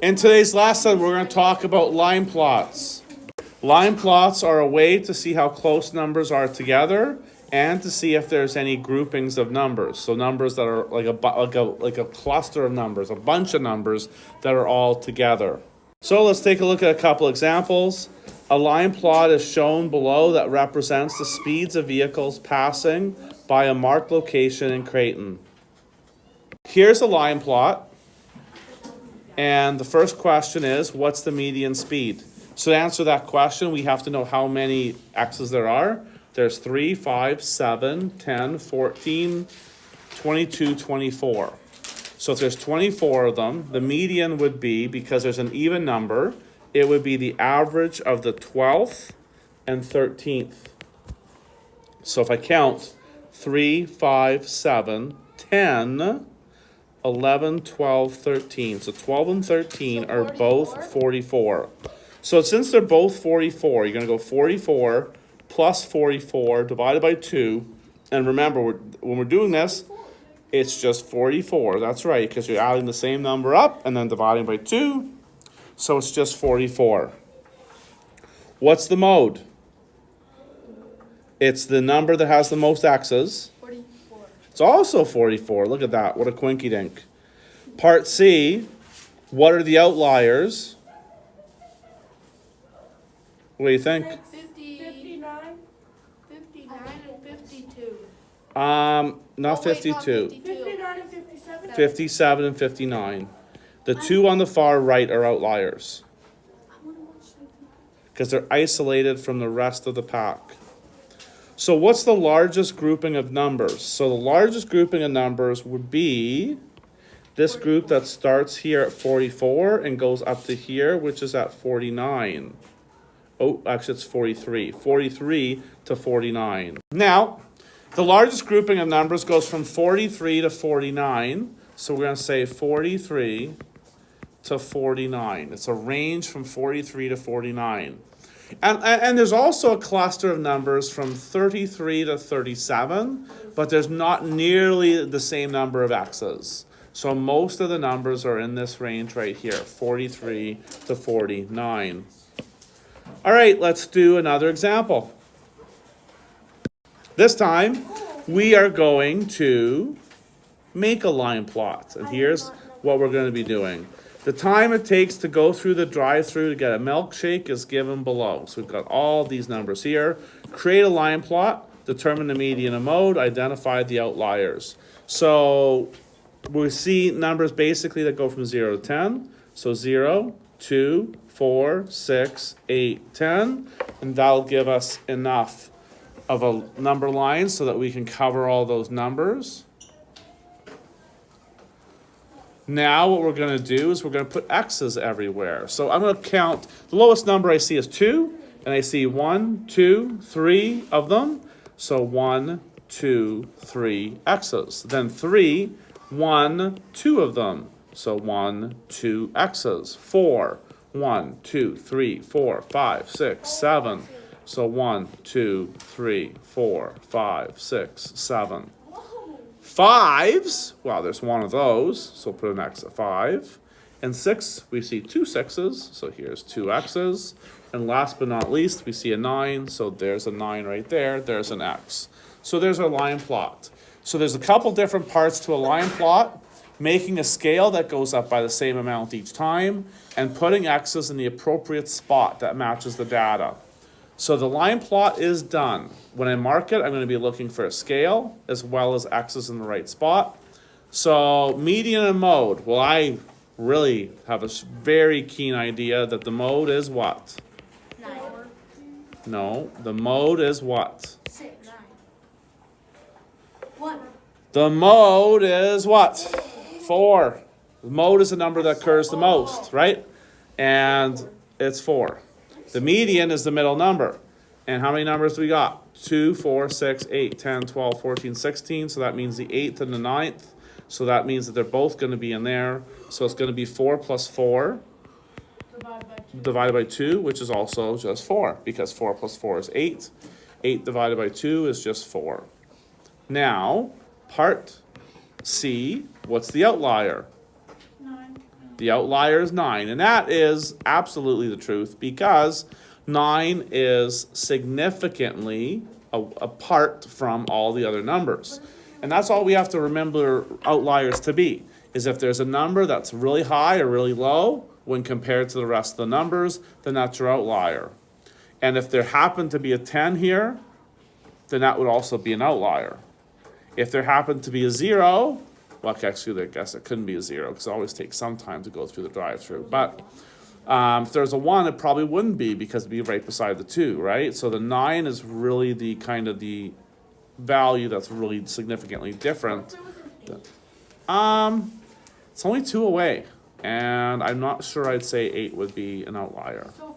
In today's lesson, we're going to talk about line plots. Line plots are a way to see how close numbers are together and to see if there's any groupings of numbers. So numbers that are like a cluster of numbers, a bunch of numbers that are all together. So let's take a look at a couple examples. A line plot is shown below that represents the speeds of vehicles passing by a marked location in Creighton. Here's a line plot. And the first question is, what's the median speed? So to answer that question, we have to know how many x's there are. There's 3, 5, 7, 10, 14, 22, 24. So if there's 24 of them, the median would be, because there's an even number, it would be the average of the 12th and 13th. So if I count 3, 5, 7, 10, 11, 12, 13. So 12 and 13 are both 44. So since they're both 44, you're going to go 44 plus 44 divided by 2. And remember, when we're doing this, it's just 44. That's right, because you're adding the same number up and then dividing by 2. So it's just 44. What's the mode? It's the number that has the most x's. 44. It's also 44. Look at that. What a quinky dink. Part C, what are the outliers? What do you think? 59 and 52. Not 52. 59 and 57. 57 and 59. The two on the far right are outliers because they're isolated from the rest of the pack. So what's the largest grouping of numbers? So the largest grouping of numbers would be this group that starts here at 44 and goes up to here, which is at 49. Oh, actually it's 43. 43 to 49. Now, the largest grouping of numbers goes from 43 to 49. So we're going to say 43 to 49. It's a range from 43 to 49. And there's also a cluster of numbers from 33 to 37, but there's not nearly the same number of x's. So most of the numbers are in this range right here, 43 to 49. All right, let's do another example. This time, we are going to make a line plot. And here's what we're going to be doing. The time it takes to go through the drive-thru to get a milkshake is given below. So we've got all these numbers here. Create a line plot, determine the median and mode, identify the outliers. So we see numbers basically that go from 0 to 10. So 0, 2, 4, 6, 8, 10. And that'll give us enough of a number line so that we can cover all those numbers. Now what we're going to do is we're going to put x's everywhere. So I'm going to count. The lowest number I see is 2, and I see 1, 2, 3 of them. So 1, 2, 3 x's. Then 3, 1, 2 of them. So 1, 2 x's. 4, 1, 2, 3, 4, 5, 6, 7. So 1, 2, 3, 4, 5, 6, 7. 5s, well, there's one of those, so put an x at 5. And 6, we see 2 6's, so here's 2 x's. And last but not least, we see a 9, so there's a 9 right there, there's an x. So there's our line plot. So there's a couple different parts to a line plot, making a scale that goes up by the same amount each time, and putting x's in the appropriate spot that matches the data. So the line plot is done. When I mark it, I'm going to be looking for a scale as well as x's in the right spot. So median and mode. Well, I really have a very keen idea that the mode is what? 9. No, the mode is what? 6. 9. 1. The mode is what? 4. The mode is the number that occurs the most, right? And it's 4. The median is the middle number. And how many numbers do we got? 2, 4, 6, 8, 10, 12, 14, 16. So that means the 8th and the 9th. So that means that they're both going to be in there. So it's going to be 4 plus 4 divided by 2, which is also just 4, because 4 plus 4 is 8. 8 divided by 2 is just 4. Now, part C, what's the outlier? 9. The outlier is 9. And that is absolutely the truth because 9 is significantly apart from all the other numbers. And that's all we have to remember outliers to be, is if there's a number that's really high or really low when compared to the rest of the numbers, then that's your outlier. And if there happened to be a 10 here, then that would also be an outlier. If there happened to be a 0, well, actually, I guess it couldn't be a 0 because it always takes some time to go through the drive-through. But if there's a 1, it probably wouldn't be because it'd be right beside the 2, right? So the 9 is really the kind of the value that's really significantly different. It's only 2 away, and I'm not sure I'd say 8 would be an outlier. So